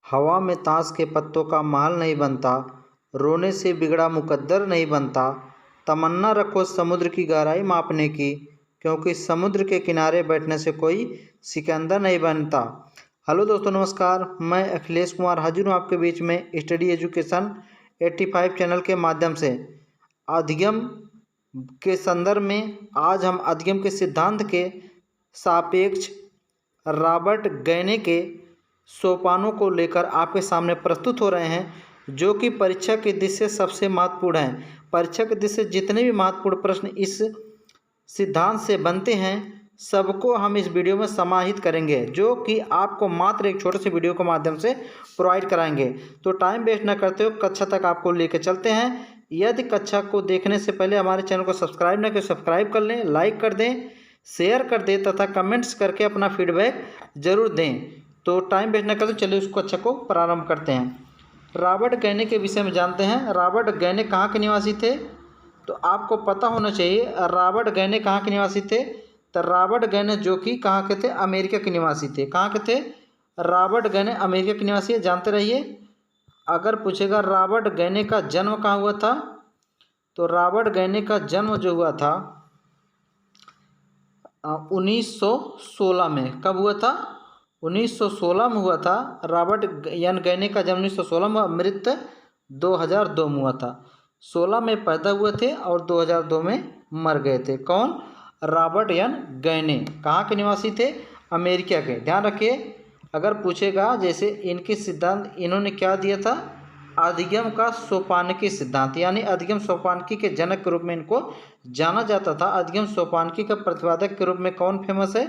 हवा में ताश के पत्तों का महल नहीं बनता, रोने से बिगड़ा मुकद्दर नहीं बनता। तमन्ना रखो समुद्र की गहराई मापने की, क्योंकि समुद्र के किनारे बैठने से कोई सिकंदर नहीं बनता। हेलो दोस्तों, नमस्कार। मैं अखिलेश कुमार हाजिर हूँ आपके बीच में स्टडी एजुकेशन 85 चैनल के माध्यम से। अधिगम के संदर्भ में आज हम अधिगम के सिद्धांत के सापेक्ष रॉबर्ट गैने के सोपानों को लेकर आपके सामने प्रस्तुत हो रहे हैं, जो कि परीक्षा की दृष्टि से सबसे महत्वपूर्ण हैं। परीक्षा की दृष्टि से जितने भी महत्वपूर्ण प्रश्न इस सिद्धांत से बनते हैं, सबको हम इस वीडियो में समाहित करेंगे, जो कि आपको मात्र एक छोटे से वीडियो के माध्यम से प्रोवाइड कराएंगे। तो टाइम वेस्ट न करते हुए कक्षा तक आपको लेकर चलते हैं। यदि कक्षा को देखने से पहले हमारे चैनल को सब्सक्राइब न करें, सब्सक्राइब कर लें, लाइक कर दें, शेयर कर दें तथा कमेंट्स करके अपना फीडबैक जरूर दें। तो टाइम वेस्ट न करते चलिए उस कक्षा को प्रारंभ करते हैं। रॉबर्ट गैने के विषय में जानते हैं। रॉबर्ट गैने कहाँ के निवासी थे, तो आपको पता होना चाहिए रॉबर्ट गैने कहाँ के निवासी थे। तो रॉबर्ट गैने जो कि कहाँ के थे, अमेरिका के निवासी थे। कहाँ के थे, रॉबर्ट गैने अमेरिका के निवासी है, जानते रहिए। अगर पूछेगा रॉबर्ट गैने का जन्म कहाँ हुआ था, तो रॉबर्ट गैने का जन्म जो हुआ था 1916 में। कब हुआ था, 1916 में हुआ था। रॉबर्ट गैने का जन्म 1916 में, मृत्यु 2002 में हुआ था। 16 में पैदा हुए थे और 2002 में मर गए थे। कौन, रॉबर्ट गैने। कहाँ के निवासी थे, अमेरिका के। ध्यान रखिए, अगर पूछेगा जैसे इनके सिद्धांत इन्होंने क्या दिया था, अधिगम का सोपानकी सिद्धांत, यानी अधिगम सोपानकी के जनक के रूप में इनको जाना जाता था। अधिगम सोपानकी का प्रतिपादक के रूप में कौन फेमस है,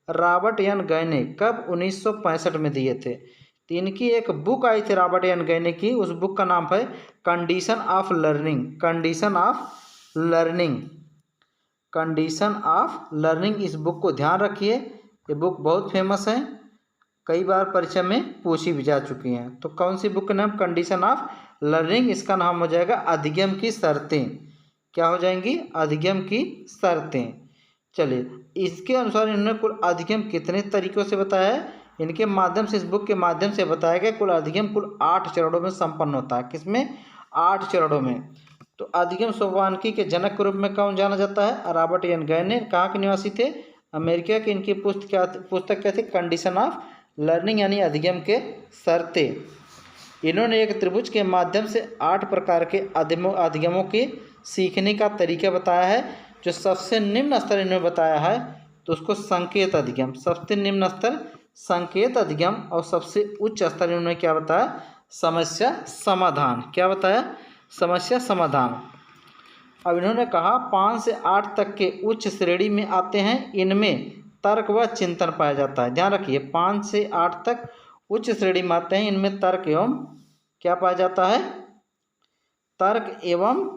रॉबर्ट गैने। कब, 1965 में दिए थे। तो इनकी एक बुक आई थी रॉबर्ट गैने की, उस बुक का नाम है condition of learning. Condition of learning, condition of learning. इस बुक को ध्यान रखिए, ये बुक बहुत फेमस है, कई बार परीक्षा में पूछी भी जा चुकी हैं। तो कौन सी बुक का नाम, कंडीशन ऑफ लर्निंग। इसका नाम हो जाएगा अधिगम की शर्तें। क्या हो जाएंगी, अधिगम की शर्तें। चलिए, इसके अनुसार इन्होंने कुल अधिगम कितने तरीकों से बताया है, इनके माध्यम से, इस बुक के माध्यम से बताया गया। कुल अधिगम कुल 8 चरणों में संपन्न होता है। किसमें, 8 चरणों में। तो अधिगम सोपानकी के जनक के रूप में कौन जाना जाता है, रॉबर्ट गैने। कहाँ के निवासी थे, अमेरिका के। इनकी पुस्तक क्या थी, कंडीशन ऑफ लर्निंग, यानी अधिगम के शर्तें। इन्होंने एक त्रिभुज के माध्यम से 8 प्रकार के अधिगमों के सीखने का तरीका बताया है। जो सबसे निम्न स्तर इन्होंने बताया है तो उसको संकेत अधिगम, सबसे निम्न स्तर संकेत अधिगम, और सबसे उच्च स्तर इन्होंने क्या बताया, समस्या समाधान। क्या बताया, समस्या समाधान। अब इन्होंने कहा 5 से 8 तक के उच्च श्रेणी में आते हैं, इनमें तर्क व चिंतन पाया जाता है। ध्यान रखिए, 5 से 8 तक उच्च श्रेणी में आते हैं, इनमें तर्क एवं क्या पाया जाता है, तर्क एवं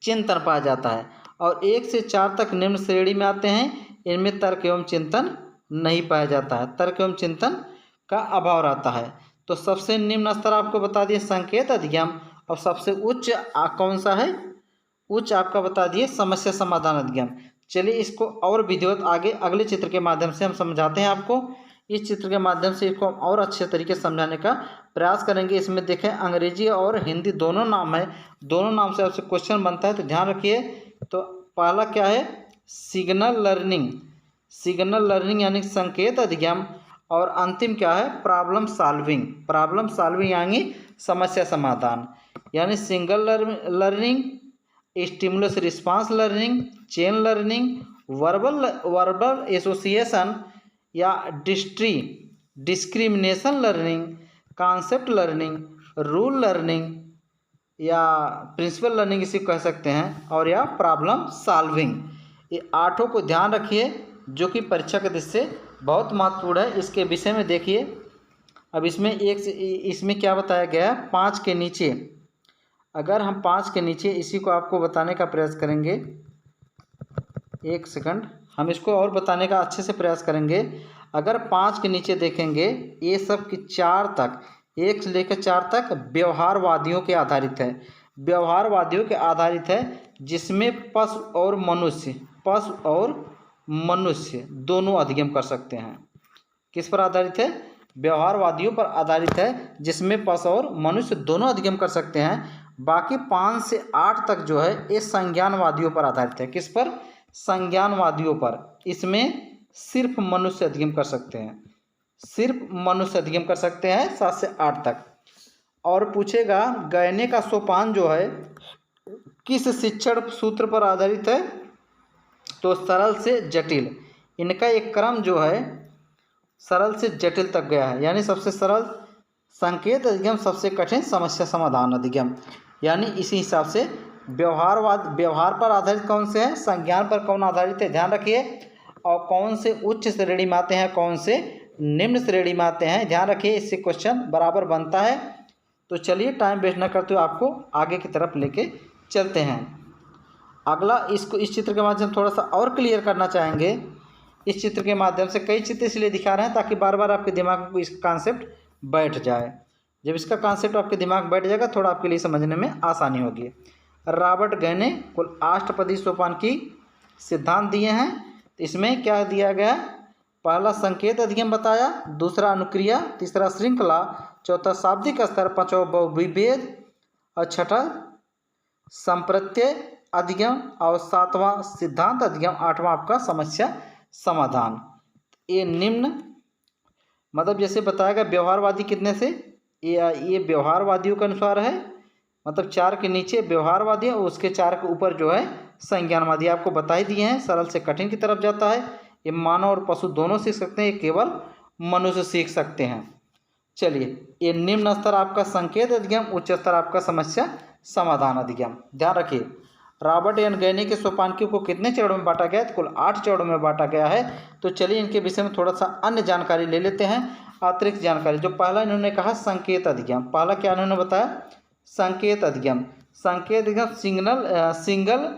चिंतन पाया जाता है। और 1 से 4 तक निम्न श्रेणी में आते हैं, इनमें तर्क एवं चिंतन नहीं पाया जाता है, तर्क एवं चिंतन का अभाव रहता है। तो सबसे निम्न स्तर आपको बता दिए संकेत अधिगम, और सबसे उच्च कौन सा है, उच्च आपका बता दिए समस्या समाधान अधिगम। चलिए इसको और विधिवत आगे अगले चित्र के माध्यम से हम समझाते हैं आपको। इस चित्र के माध्यम से इसको हम और अच्छे तरीके से समझाने का प्रयास करेंगे। इसमें देखें अंग्रेजी और हिंदी दोनों नाम है, दोनों नाम से आपसे क्वेश्चन बनता है, तो ध्यान रखिए। तो पहला क्या है, सिग्नल लर्निंग। सिग्नल लर्निंग यानी संकेत अधिगम, और अंतिम क्या है, प्रॉब्लम सॉल्विंग। प्रॉब्लम सॉल्विंग यानी समस्या समाधान, यानी single learning, stimulus response learning, chain learning, verbal association या discrimination learning, concept learning, rule learning या प्रिंसिपल लर्निंग इसे कह सकते हैं, और या प्रॉब्लम सॉल्विंग। ये 8 को ध्यान रखिए, जो कि परीक्षा के दृष्टि से बहुत महत्वपूर्ण है। इसके विषय में देखिए, अब इसमें क्या बताया गया है, 5 के नीचे, अगर हम 5 के नीचे इसी को आपको बताने का प्रयास करेंगे, एक सेकंड, हम इसको और बताने का अच्छे से प्रयास करेंगे। अगर 5 के नीचे देखेंगे, ये सब की 4 तक, 1 से लेकर 4 तक व्यवहारवादियों के आधारित है। व्यवहारवादियों के आधारित है, जिसमें पशु और मनुष्य दोनों अधिगम कर सकते हैं। किस पर आधारित है, व्यवहारवादियों पर आधारित है, जिसमें पशु और मनुष्य दोनों अधिगम कर सकते हैं। बाकी 5 से 8 तक जो है ये संज्ञानवादियों पर आधारित है। किस पर? संज्ञानवादियों पर। इसमें सिर्फ मनुष्य अधिगम कर सकते हैं, सिर्फ मनुष्य अधिगम कर सकते हैं 7 से 8 तक। और पूछेगा गयने का सोपान जो है किस शिक्षण सूत्र पर आधारित है? तो सरल से जटिल। इनका एक क्रम जो है सरल से जटिल तक गया है, यानी सबसे सरल संकेत अधिगम, सबसे कठिन समस्या समाधान अधिगम। यानी इसी हिसाब से व्यवहार पर आधारित कौन से हैं, संज्ञान पर कौन आधारित है, ध्यान रखिए। और कौन से उच्च श्रेणी में आते हैं, कौन से निम्न श्रेणी में आते हैं, ध्यान रखिए। इससे क्वेश्चन बराबर बनता है। तो चलिए टाइम वेस्ट न करते हुए आपको आगे की तरफ लेके चलते हैं। अगला इस चित्र के माध्यम से थोड़ा सा और क्लियर करना चाहेंगे। इस चित्र के माध्यम से कई चित्र इसलिए दिखा रहे हैं ताकि बार बार आपके दिमाग में इसका कॉन्सेप्ट बैठ जाए। जब इसका कॉन्सेप्ट आपके दिमाग बैठ जाएगा थोड़ा आपके लिए समझने में आसानी होगी। रॉबर्ट गय ने कुल अष्टपदी सोपान की सिद्धांत दिए हैं। इसमें क्या दिया गया? पहला संकेत अधिगम बताया, दूसरा अनुक्रिया, तीसरा श्रृंखला, चौथा शाब्दिक स्तर, पांचवा बहुविभेद और छठा संप्रत्यय अधिगम और सातवां सिद्धांत अधिगम, आठवां आपका समस्या समाधान। ये निम्न मतलब जैसे बताया गया व्यवहारवादी कितने से, ये व्यवहारवादियों के अनुसार है, मतलब 4 के नीचे व्यवहारवादी और उसके 4 के ऊपर जो है संज्ञानवादी। आपको बता ही दिए हैं सरल से कठिन की तरफ जाता है। ये मानव और पशु दोनों सीख सकते हैं, ये केवल मनुष्य सीख सकते हैं। चलिए, ये निम्न स्तर आपका संकेत अधिगम, उच्च स्तर आपका समस्या समाधान अधिगम। ध्यान रखिए रॉबर्ट एन गयने के सोपानों को कितने चरणों में बांटा गया है? कुल 8 चरणों में बांटा गया है। तो चलिए इनके विषय में थोड़ा सा अन्य जानकारी ले लेते हैं, अतिरिक्त जानकारी। जो पहला इन्होंने कहा संकेत अधिगम, पहला क्या इन्होंने बताया? संकेत अधिगम। संकेत अधिगम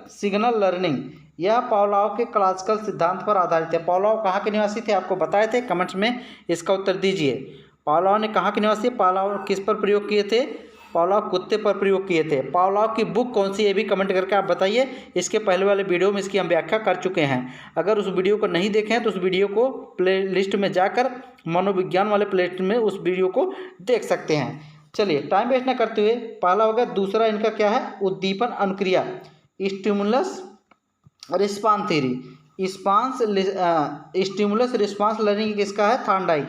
सिग्नल लर्निंग, यह पावलोव के क्लासिकल सिद्धांत पर आधारित है। पावलोव कहाँ के निवासी थे? आपको बताए थे, कमेंट्स में इसका उत्तर दीजिए। पावलोव ने कहाँ के निवासी? पावलोव किस पर प्रयोग किए थे? पावलोव कुत्ते पर प्रयोग किए थे। पावलोव की बुक कौन सी, ये भी कमेंट करके आप बताइए। इसके पहले वाले वीडियो में इसकी हम व्याख्या कर चुके हैं। अगर उस वीडियो को नहीं देखे हैं तो उस वीडियो को प्ले लिस्ट में जाकर मनोविज्ञान वाले प्ले लिस्ट में उस वीडियो को देख सकते हैं। चलिए टाइम वेस्ट न करते हुए पहला हो गया। दूसरा इनका क्या है? उद्दीपन अनुक्रिया, stimulus response theory. Stimulus response learning किसका है? थॉर्नडाइक।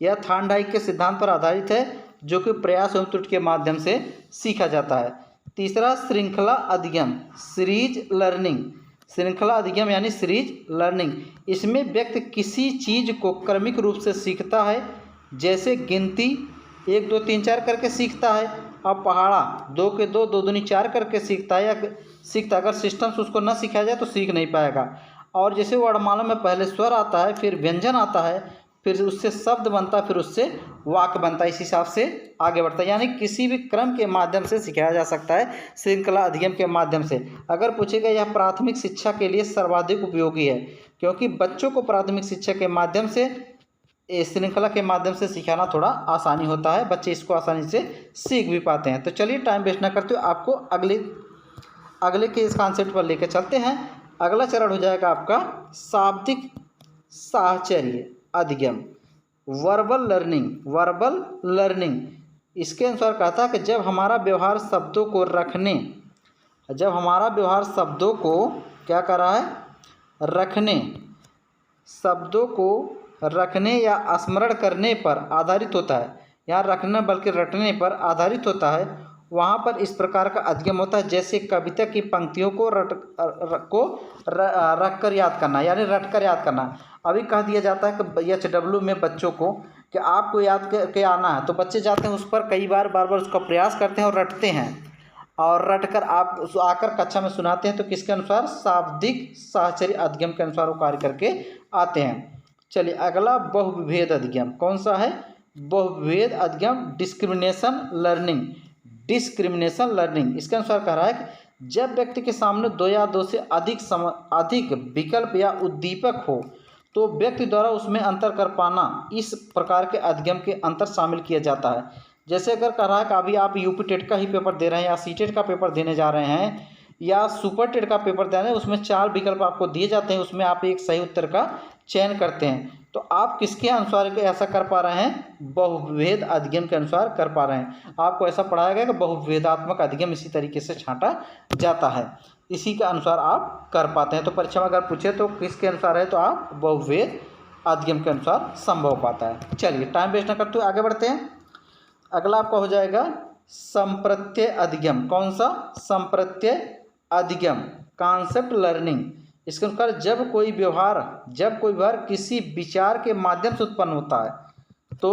यह थॉर्नडाइक के सिद्धांत पर आधारित है, जो कि प्रयास एवं त्रुटि के माध्यम से सीखा जाता है। तीसरा श्रृंखला अधिगम, सीरीज लर्निंग। श्रृंखला अधिगम यानी सीरीज लर्निंग, इसमें व्यक्ति किसी चीज़ को क्रमिक रूप से सीखता है, जैसे गिनती 1 2 3 4 करके सीखता है, और पहाड़ा 2 के 2 2 दूनी 4 करके सीखता है या सीखता है। अगर सिस्टम से उसको न सिखाया जाए तो सीख नहीं पाएगा। और जैसे वर्णमाला में पहले स्वर आता है, फिर व्यंजन आता है, फिर उससे शब्द बनता है, फिर उससे वाक्य बनता है, इस हिसाब से आगे बढ़ता है। यानी किसी भी क्रम के माध्यम से सिखाया जा सकता है, श्रृंखला अधिगम के माध्यम से। अगर पूछेगा यह प्राथमिक शिक्षा के लिए सर्वाधिक उपयोगी है, क्योंकि बच्चों को प्राथमिक शिक्षा के माध्यम से, श्रृंखला के माध्यम से सिखाना थोड़ा आसानी होता है, बच्चे इसको आसानी से सीख भी पाते हैं। तो चलिए टाइम वेस्ट ना करते हुए आपको अगले के इस कॉन्सेप्ट पर लेकर चलते हैं। अगला चरण हो जाएगा आपका शाब्दिक साहचर्य अधिगम, वर्बल लर्निंग। इसके अनुसार कहता है कि जब हमारा व्यवहार शब्दों को क्या कर रहा है? शब्दों को रखने या स्मरण करने पर आधारित होता है। यहाँ रखना बल्कि रटने पर आधारित होता है, वहाँ पर इस प्रकार का अधिगम होता है, जैसे कविता की पंक्तियों को रख कर याद करना, यानी रट कर याद करना। अभी कह दिया जाता है कि HW में बच्चों को कि आपको याद करके आना है, तो बच्चे जाते हैं उस पर कई बार बार उसका प्रयास करते हैं और रटते हैं, और रट कर आप आकर कक्षा में सुनाते हैं। तो किसके अनुसार? शाब्दिक साहचर्य अधिगम के अनुसार वो कार्य करके आते हैं। चलिए अगला बहुविभेद अधिगम, कौन सा है? बहुविभेद अधिगम, डिस्क्रिमिनेशन लर्निंग। इसके अनुसार कह रहा है कि जब व्यक्ति के सामने 2 या 2 से अधिक विकल्प या उद्दीपक हो, तो व्यक्ति द्वारा उसमें अंतर कर पाना, इस प्रकार के अधिगम के अंतर शामिल किया जाता है। जैसे अगर कह रहा है कि अभी आप यूपी टेट का ही पेपर दे रहे हैं, या सीटेट का पेपर देने जा रहे हैं, या सुपर टेट का पेपर दे रहे हैं, उसमें 4 विकल्प आपको दिए जाते हैं, उसमें आप एक सही उत्तर का चयन करते हैं। तो आप किसके अनुसार ऐसा कर पा रहे हैं? बहुविभेद अधिगम के अनुसार कर पा रहे हैं। आपको ऐसा पढ़ाया गया कि बहुविभेदात्मक अधिगम इसी तरीके से छांटा जाता है, इसी के अनुसार आप कर पाते हैं। तो परीक्षा में अगर पूछे तो किसके अनुसार है, तो आप बहुविभेद अधिगम के अनुसार संभव हो पाता है। चलिए टाइम वेस्ट न करते हुए आगे बढ़ते हैं। अगला आपका हो जाएगा संप्रत्यय अधिगम। कौन सा? संप्रत्यय अधिगम, कॉन्सेप्ट लर्निंग। इसके अनुसार जब कोई व्यवहार किसी विचार के माध्यम से उत्पन्न होता है तो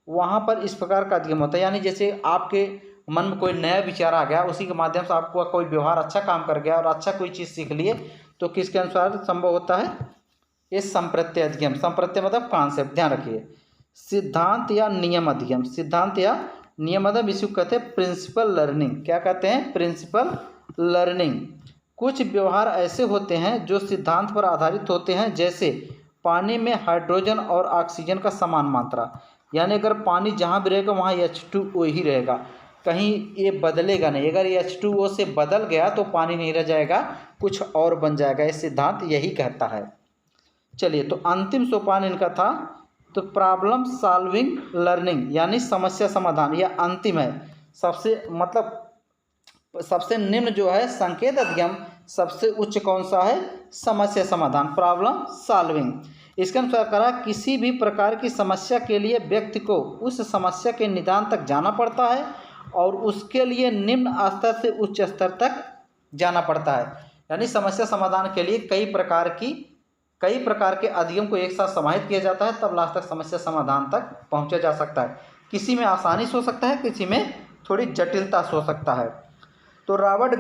वहाँ पर इस प्रकार का अधिगम होता है। यानी जैसे आपके मन में कोई नया विचार आ गया, उसी के माध्यम से आपको कोई व्यवहार अच्छा काम कर गया और अच्छा कोई चीज़ सीख लिए, तो किसके अनुसार संभव होता है? ये संप्रत्यय अधिगम। संप्रत्यय मतलब कॉन्सेप्ट, ध्यान रखिए। सिद्धांत या नियम अधिगम, सिद्धांत या नियम अधिगम इसको कहते हैं प्रिंसिपल लर्निंग। क्या कहते हैं? Principle learning. कुछ व्यवहार ऐसे होते हैं जो सिद्धांत पर आधारित होते हैं, जैसे पानी में हाइड्रोजन और ऑक्सीजन का समान मात्रा। यानी अगर पानी जहाँ भी रहेगा वहाँ H2O ही रहेगा, कहीं ये बदलेगा नहीं। अगर ये H2O से बदल गया तो पानी नहीं रह जाएगा, कुछ और बन जाएगा। ये सिद्धांत यही कहता है। चलिए, तो अंतिम सोपान इनका था तो प्रॉब्लम सॉल्विंग लर्निंग, यानी समस्या समाधान। यह अंतिम है, सबसे निम्न जो है संकेत अधिगम, सबसे उच्च कौन सा है? समस्या समाधान, प्रॉब्लम सॉल्विंग। इसके अनुसार करा किसी भी प्रकार की समस्या के लिए व्यक्ति को उस समस्या के निदान तक जाना पड़ता है और उसके लिए निम्न स्तर से उच्च स्तर तक जाना पड़ता है। यानी समस्या समाधान के लिए कई प्रकार के अधिगम को एक साथ समाहित किया जाता है, तब लास्ट तक समस्या समाधान तक पहुंचा जा सकता है। किसी में आसानी से हो सकता है, किसी में थोड़ी जटिलता से हो सकता है। तो रॉबर्ट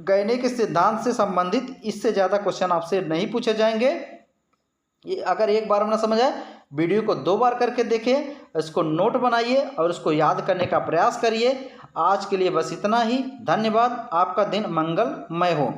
गैने के सिद्धांत से संबंधित इससे ज़्यादा क्वेश्चन आपसे नहीं पूछे जाएंगे। अगर एक बार में ना समझ आए, वीडियो को 2 बार करके देखें, इसको नोट बनाइए और उसको याद करने का प्रयास करिए। आज के लिए बस इतना ही। धन्यवाद। आपका दिन मंगलमय हो।